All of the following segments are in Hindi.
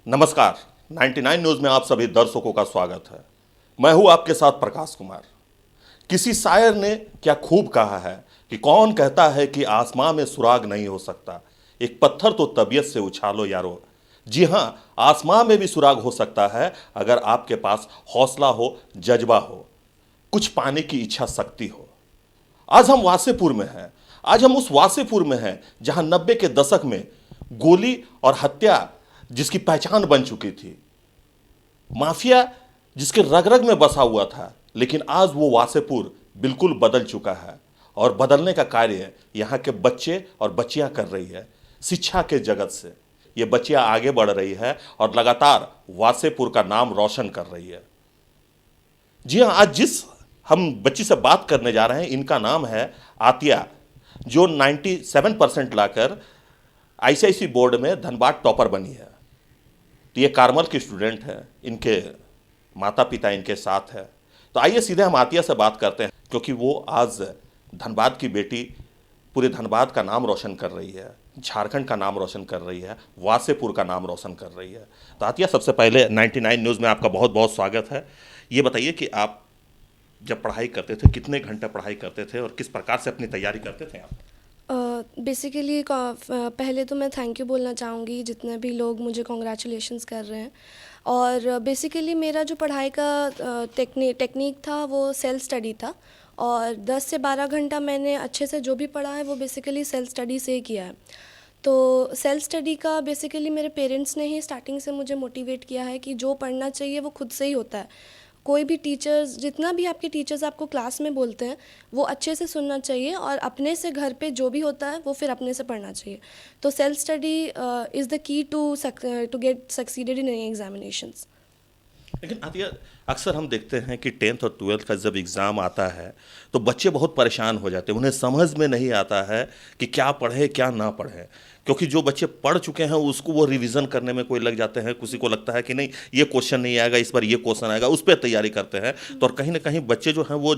नमस्कार। 99 न्यूज में आप सभी दर्शकों का स्वागत है। मैं हूं आपके साथ प्रकाश कुमार। किसी शायर ने क्या खूब कहा है कि कौन कहता है कि आसमां में सुराग नहीं हो सकता, एक पत्थर तो तबीयत से उछालो यारो। जी हां, आसमां में भी सुराग हो सकता है अगर आपके पास हौसला हो, जज्बा हो, कुछ पाने की इच्छा शक्ति हो। आज हम वासेपुर में हैं। आज हम उस वासेपुर में हैं जहां 90 के दशक में गोली और हत्या जिसकी पहचान बन चुकी थी, माफिया जिसके रग रग में बसा हुआ था, लेकिन आज वो वासेपुर बिल्कुल बदल चुका है। और बदलने का कार्य यहाँ के बच्चे और बच्चियां कर रही है। शिक्षा के जगत से ये बच्चियां आगे बढ़ रही है और लगातार वासेपुर का नाम रोशन कर रही है। जी हाँ, आज जिस हम बच्ची से बात करने जा रहे हैं, इनका नाम है आतिया, जो 97% लाकर आईसीआईसी बोर्ड में धनबाद टॉपर बनी है। तो ये कार्मल की स्टूडेंट है, इनके माता पिता इनके साथ है। तो आइए सीधे हम आतिया से बात करते हैं, क्योंकि वो आज धनबाद की बेटी पूरे धनबाद का नाम रोशन कर रही है, झारखंड का नाम रोशन कर रही है, वासेपुर का नाम रोशन कर रही है। तो आतिया, सबसे पहले 99 न्यूज़ में आपका बहुत बहुत स्वागत है। ये बताइए कि आप जब पढ़ाई करते थे, कितने घंटे पढ़ाई करते थे और किस प्रकार से अपनी तैयारी करते थे आप? बेसिकली पहले तो मैं थैंक यू बोलना चाहूँगी जितने भी लोग मुझे कॉन्ग्रेचुलेशंस कर रहे हैं। और बेसिकली मेरा जो पढ़ाई का टेक्निक था वो सेल्फ स्टडी था। और 10 से 12 घंटा मैंने अच्छे से जो भी पढ़ा है वो बेसिकली सेल्फ स्टडी से ही किया है। तो सेल्फ स्टडी का बेसिकली मेरे पेरेंट्स ने ही स्टार्टिंग से मुझे मोटिवेट किया है कि जो पढ़ना चाहिए वो खुद से ही होता है। कोई भी टीचर्स, जितना भी आपके टीचर्स आपको क्लास में बोलते हैं वो अच्छे से सुनना चाहिए, और अपने से घर पे जो भी होता है वो फिर अपने से पढ़ना चाहिए। तो self study is the key to get succeeded in any examinations. लेकिन आतिया, अक्सर हम देखते हैं कि 10th और 12th का जब एग्ज़ाम आता है तो बच्चे बहुत परेशान हो जाते हैं। उन्हें समझ में नहीं आता है कि क्या पढ़े क्या ना पढ़े, क्योंकि जो बच्चे पढ़ चुके हैं उसको वो रिवीजन करने में कोई लग जाते हैं, किसी को लगता है कि नहीं ये क्वेश्चन नहीं आएगा, इस बार ये क्वेश्चन आएगा, उस पर तैयारी करते हैं। तो और कहीं ना कहीं बच्चे जो हैं वो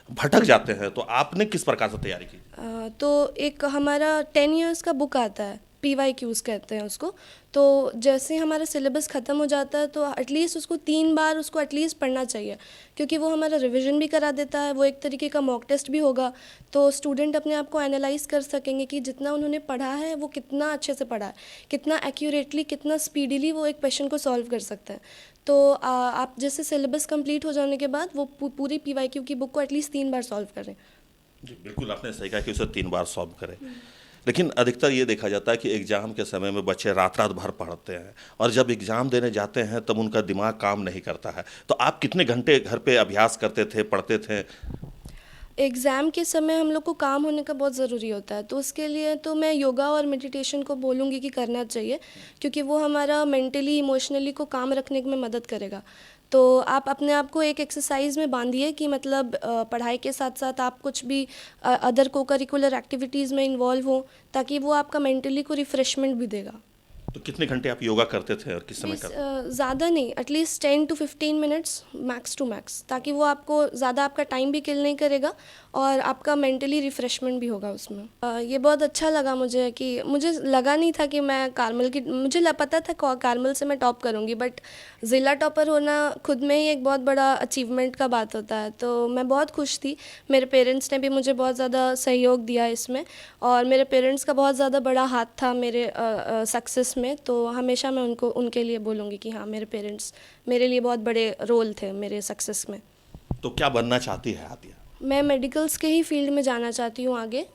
भटक जाते हैं। तो आपने किस प्रकार से तैयारी की? तो एक हमारा 10 इयर्स का बुक आता है, PYQs कहते हैं उसको। तो जैसे ही हमारा सिलेबस ख़त्म हो जाता है तो एटलीस्ट उसको 3 बार उसको एटलीस्ट पढ़ना चाहिए, क्योंकि वो हमारा रिवीजन भी करा देता है, वो एक तरीके का मॉक टेस्ट भी होगा। तो स्टूडेंट अपने आप को एनालाइज कर सकेंगे कि जितना उन्होंने पढ़ा है वो कितना अच्छे से पढ़ा है, कितना एक्यूरेटली, कितना स्पीडीली वो एक क्वेश्चन को सॉल्व कर सकते हैं। तो आप जैसे सिलेबस कंप्लीट हो जाने के बाद वो पूरी PYQ की बुक को एटलीस्ट 3 बार सॉल्व करें। जी बिल्कुल, आपने सही कहा कि उसे 3 बार सॉल्व करें। लेकिन अधिकतर ये देखा जाता है कि एग्ज़ाम के समय में बच्चे रात रात भर पढ़ते हैं और जब एग्ज़ाम देने जाते हैं तब उनका दिमाग काम नहीं करता है। तो आप कितने घंटे घर पे अभ्यास करते थे, पढ़ते थे? एग्ज़ाम के समय हम लोग को काम होने का बहुत ज़रूरी होता है, तो उसके लिए तो मैं योगा और मेडिटेशन को बोलूँगी कि करना चाहिए, क्योंकि वो हमारा मेंटली इमोशनली को काम रखने में मदद करेगा। तो आप अपने आप को एक एक्सरसाइज में बांधिए कि मतलब पढ़ाई के साथ साथ आप कुछ भी अदर को करिकुलर एक्टिविटीज़ में इन्वॉल्व हो, ताकि वो आपका मेंटली को रिफ़्रेशमेंट भी देगा। तो कितने घंटे आप योगा करते थे और किस समय करते ज़्यादा नहीं, at least 10 to 15 minutes max to max, ताकि वो आपको ज़्यादा आपका टाइम भी किल नहीं करेगा और आपका मेंटली रिफ़्रेशमेंट भी होगा उसमें। ये बहुत अच्छा लगा मुझे कि मुझे लगा नहीं था कि मैं कार्मल की, मुझे पता था कार्मल से मैं टॉप करूँगी, बट ज़िला टॉपर होना खुद में ही एक बहुत बड़ा अचीवमेंट का बात होता है। तो मैं बहुत खुश थी। मेरे पेरेंट्स ने भी मुझे बहुत ज़्यादा सहयोग दिया इसमें, और मेरे पेरेंट्स का बहुत ज़्यादा बड़ा हाथ था मेरे सक्सेस में। तो हमेशा मैं उनके लिए बोलूँगी कि हाँ, मेरे पेरेंट्स मेरे लिए बहुत बड़े रोल थे मेरे सक्सेस में। तो क्या बनना चाहती है आतिया? मैं मेडिकल्स के ही फील्ड में जाना चाहती हूँ आगे।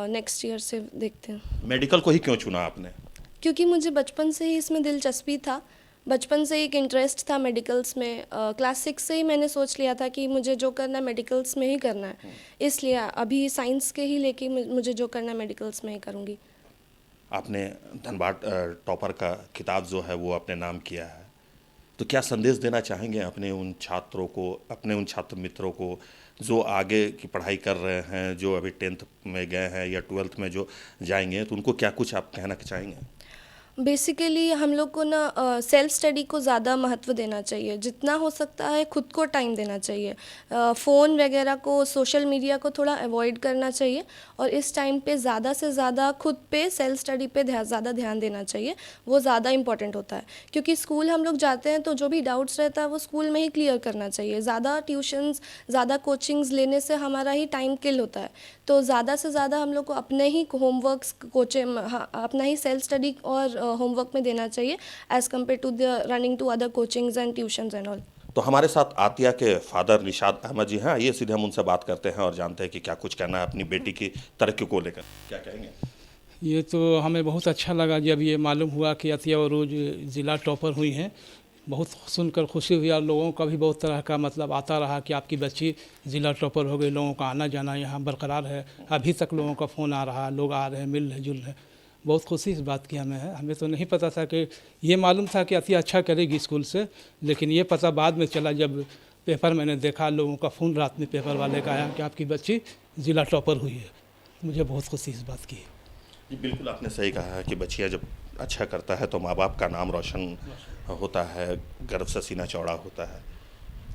नेक्स्ट ईयर से देखते हैं। मेडिकल को ही क्यों चुना आपने? क्योंकि मुझे बचपन से ही इसमें दिलचस्पी था, बचपन से ही एक इंटरेस्ट था मेडिकल्स में। क्लास 6 से ही मैंने सोच लिया था कि मुझे जो करना है मेडिकल्स में ही करना है, इसलिए अभी साइंस के ही लेके मुझे जो करना है मेडिकल्स में ही करूँगी। आपने धनबाद टॉपर का खिताब जो है वो अपने नाम किया है, तो क्या संदेश देना चाहेंगे अपने उन छात्रों को, अपने उन छात्र मित्रों को जो आगे की पढ़ाई कर रहे हैं, जो अभी 10th में गए हैं या 12th में जो जाएंगे, तो उनको क्या कुछ आप कहना चाहेंगे? बेसिकली हम लोग को ना सेल्फ स्टडी को ज़्यादा महत्व देना चाहिए, जितना हो सकता है खुद को टाइम देना चाहिए। फ़ोन वगैरह को, सोशल मीडिया को थोड़ा अवॉइड करना चाहिए और इस टाइम पे ज़्यादा से ज़्यादा खुद पे सेल्फ स्टडी पे ज़्यादा ध्यान देना चाहिए। वो ज़्यादा इंपॉर्टेंट होता है, क्योंकि स्कूल हम लोग जाते हैं तो जो भी डाउट्स रहता है वो स्कूल में ही क्लियर करना चाहिए। ज़्यादा ट्यूशन्स, ज़्यादा कोचिंग्स लेने से हमारा ही टाइम किल होता है। तो ज़्यादा से ज़्यादा हम लोग को अपने ही होमवर्क्स कोचिंग, अपना ही सेल्फ स्टडी और होमवर्क में देना चाहिए as compare to the running to other coachings and tuitions and all. तो हमारे साथ आतिया के फादर निशात अहमद जी हैं। आइए सीधे हम उनसे बात करते हैं और जानते हैं कि क्या कुछ कहना है अपनी बेटी की तरक्की को लेकर। क्या कहेंगे? ये तो हमें बहुत अच्छा लगा जब ये मालूम हुआ कि अतिया अरूज ज़िला टॉपर हुई हैं। बहुत सुनकर खुशी हुई और लोगों का भी बहुत तरह का मतलब आता रहा कि आपकी बच्ची ज़िला टॉपर हो गई। लोगों का आना जाना यहाँ बरकरार है, अभी तक लोगों का फ़ोन आ रहा, लोग आ रहे हैं, मिल रहे जुल रहे। बहुत खुशी इस बात की हमें है। हमें तो नहीं पता था कि, ये मालूम था कि अतिया अच्छा करेगी स्कूल से, लेकिन ये पता बाद में चला जब पेपर मैंने देखा, लोगों का फ़ोन रात में पेपर वाले का आया कि आपकी बच्ची ज़िला टॉपर हुई है। मुझे बहुत खुशी इस बात की। जी बिल्कुल, आपने सही कहा है कि बच्चिया जब अच्छा करता है तो माँ बाप का नाम रोशन होता है, गर्व से सीना चौड़ा होता है।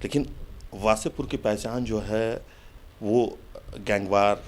लेकिन वासेपुर की पहचान जो है वो गैंगवार,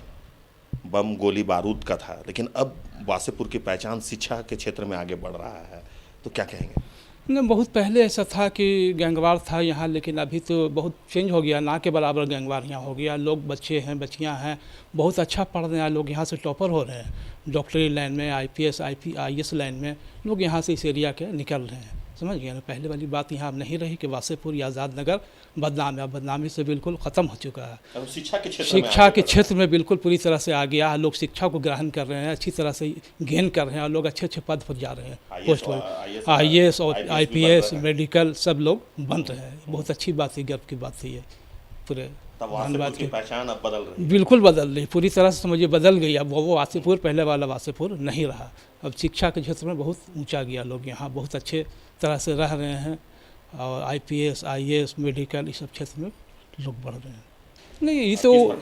बम, गोली बारूद का था, लेकिन अब वासेपुर की पहचान शिक्षा के क्षेत्र में आगे बढ़ रहा है। तो क्या कहेंगे? नहीं, बहुत पहले ऐसा था कि गैंगवार था यहाँ, लेकिन अभी तो बहुत चेंज हो गया। ना के बराबर गैंगवार यहाँ हो गया। लोग, बच्चे हैं, बच्चियाँ हैं, बहुत अच्छा पढ़ रहे हैं। लोग यहाँ से टॉपर हो रहे हैं, डॉक्टरी लाइन में, IPS IAS लाइन में लोग यहाँ से इस एरिया के निकल रहे हैं। समझ गए ना? पहले वाली बात यहाँ अब नहीं रही कि वासेपुर या आज़ाद नगर बदनाम है। बदनामी से बिल्कुल ख़त्म हो चुका है। अब शिक्षा के क्षेत्र में बिल्कुल पूरी तरह से आ गया है। लोग शिक्षा को ग्रहण कर रहे हैं, अच्छी तरह से गेन कर रहे हैं और लोग अच्छे अच्छे पद पर जा रहे हैं। पोस्ट पर IAS और IPS, मेडिकल सब लोग बन रहे हैं। बहुत अच्छी बात है, गर्व की बात है ये। पूरे धन्यवाद की पहचान अब बदल रही है। बिल्कुल बदल रही, पूरी तरह से समझिए बदल गई। अब वो वासेपुर पहले वाला वासेपुर नहीं रहा। अब शिक्षा के क्षेत्र में बहुत ऊंचा गया। लोग यहाँ बहुत अच्छे तरह से रह रहे हैं और IPS IAS मेडिकल इस सब क्षेत्र में लोग बढ़ रहे हैं। नहीं, ये तो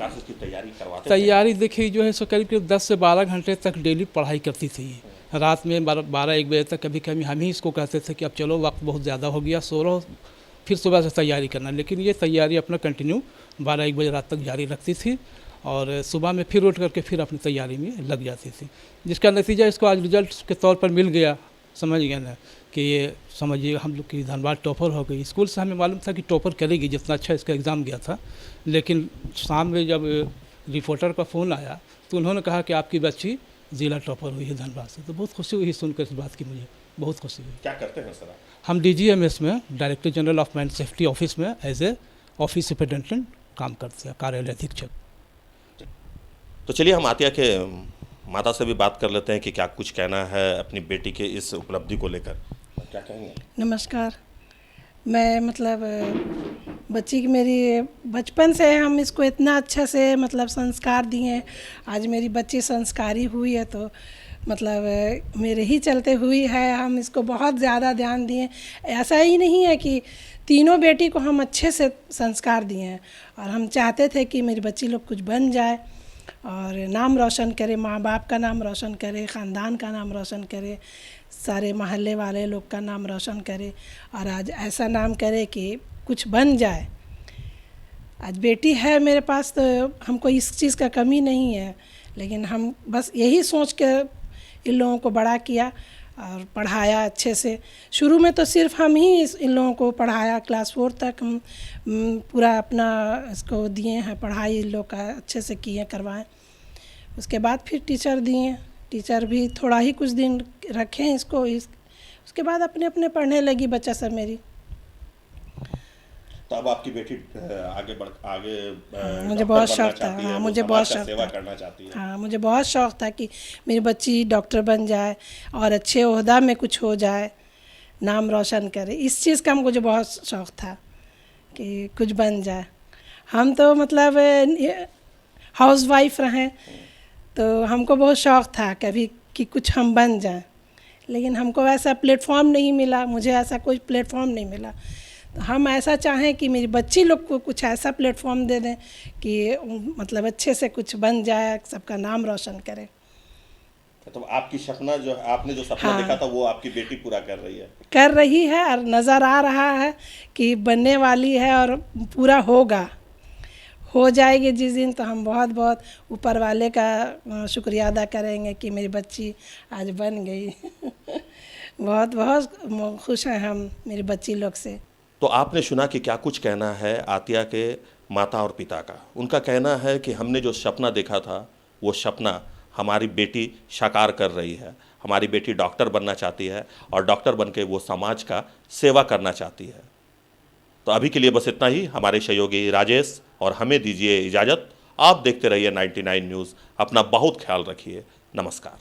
तैयारी देखिए जो है सो करीब 10 से 12 घंटे तक डेली पढ़ाई करती थी। रात में 12-1 बजे तक कभी कभी हम ही इसको कहते थे कि अब चलो वक्त बहुत ज़्यादा हो गया, सो रहो, फिर सुबह से तैयारी करना। लेकिन ये तैयारी अपना कंटिन्यू 12-1 बजे रात तक जारी रखती थी और सुबह में फिर उठ करके फिर अपनी तैयारी में लग जाती थी, जिसका नतीजा इसको आज रिजल्ट के तौर पर मिल गया। समझ गए ना कि ये समझिए हम लोग की धनबाद टॉपर हो गई। स्कूल से हमें मालूम था कि टॉपर करेगी, जितना अच्छा इसका एग्ज़ाम गया था। लेकिन शाम में जब रिपोर्टर का फ़ोन आया तो उन्होंने कहा कि आपकी बच्ची ज़िला टॉपर हुई है धनबाद से। तो बहुत खुशी हुई सुनकर इस बात की, मुझे बहुत खुशी हुई। क्या करते हैं सर? हम DGMS में, director general of mine safety office में एज ए ऑफिस सुपरिटेंडेंट काम करते हैं, कार्यालय अधीक्षक। तो चलिए हम आतिया के माता से भी बात कर लेते हैं कि क्या कुछ कहना है अपनी बेटी के इस उपलब्धि को लेकर। क्या कहेंगे? नमस्कार। मैं मतलब बच्ची की, मेरी बचपन से हम इसको इतना अच्छा से मतलब संस्कार दिए। आज मेरी बच्ची संस्कारी हुई है तो मतलब मेरे ही चलते हुई है। हम इसको बहुत ज़्यादा ध्यान दिए। ऐसा ही नहीं है कि तीनों बेटी को हम अच्छे से संस्कार दिए हैं और हम चाहते थे कि मेरी बच्ची लोग कुछ बन जाए और नाम रोशन करे, माँ बाप का नाम रोशन करे, ख़ानदान का नाम रोशन करे, सारे मोहल्ले वाले लोग का नाम रोशन करे और आज ऐसा नाम करे कि कुछ बन जाए। आज बेटी है मेरे पास तो हमको इस चीज़ का कमी नहीं है, लेकिन हम बस यही सोच के इन लोगों को बड़ा किया और पढ़ाया अच्छे से। शुरू में तो सिर्फ हम ही इन लोगों को पढ़ाया, क्लास 4 तक हम पूरा अपना इसको दिए हैं पढ़ाई, इन लोग का अच्छे से किए, करवाएं। उसके बाद फिर टीचर दिए। टीचर भी थोड़ा ही कुछ दिन रखे इसको, उसके बाद अपने अपने पढ़ने लगी बच्चा सब मेरी। तो अब आपकी बेटी मुझे बहुत शौक था। हाँ, मुझे बहुत शौक सेवा करना चाहती है। हाँ, मुझे बहुत शौक था कि मेरी बच्ची डॉक्टर बन जाए और अच्छे ओहदा में कुछ हो जाए, नाम रोशन करे। इस चीज़ का मुझे बहुत शौक था कि कुछ बन जाए। हम तो मतलब हाउस वाइफ रहे तो हमको बहुत शौक था कभी कि कुछ हम बन जाएं, लेकिन हमको ऐसा प्लेटफॉर्म नहीं मिला। मुझे ऐसा कोई प्लेटफॉर्म नहीं मिला। तो हम ऐसा चाहें कि मेरी बच्ची लोग को कुछ ऐसा प्लेटफॉर्म दे दें कि मतलब अच्छे से कुछ बन जाए, सबका नाम रोशन करे। तो आपकी सपना जो आपने जो सपना हाँ। देखा था वो आपकी बेटी पूरा कर रही है। कर रही है और नज़र आ रहा है कि बनने वाली है और पूरा होगा, हो जाएगी जिस दिन, तो हम बहुत बहुत ऊपर वाले का शुक्रिया अदा करेंगे कि मेरी बच्ची आज बन गई। बहुत बहुत खुश हैं हम मेरी बच्ची लोग से। तो आपने सुना कि क्या कुछ कहना है आतिया के माता और पिता का। उनका कहना है कि हमने जो सपना देखा था वो सपना हमारी बेटी साकार कर रही है। हमारी बेटी डॉक्टर बनना चाहती है और डॉक्टर बनके वो समाज का सेवा करना चाहती है। तो अभी के लिए बस इतना ही। हमारे सहयोगी राजेश और हमें दीजिए इजाज़त। आप देखते रहिए 99 न्यूज़। अपना बहुत ख्याल रखिए। नमस्कार।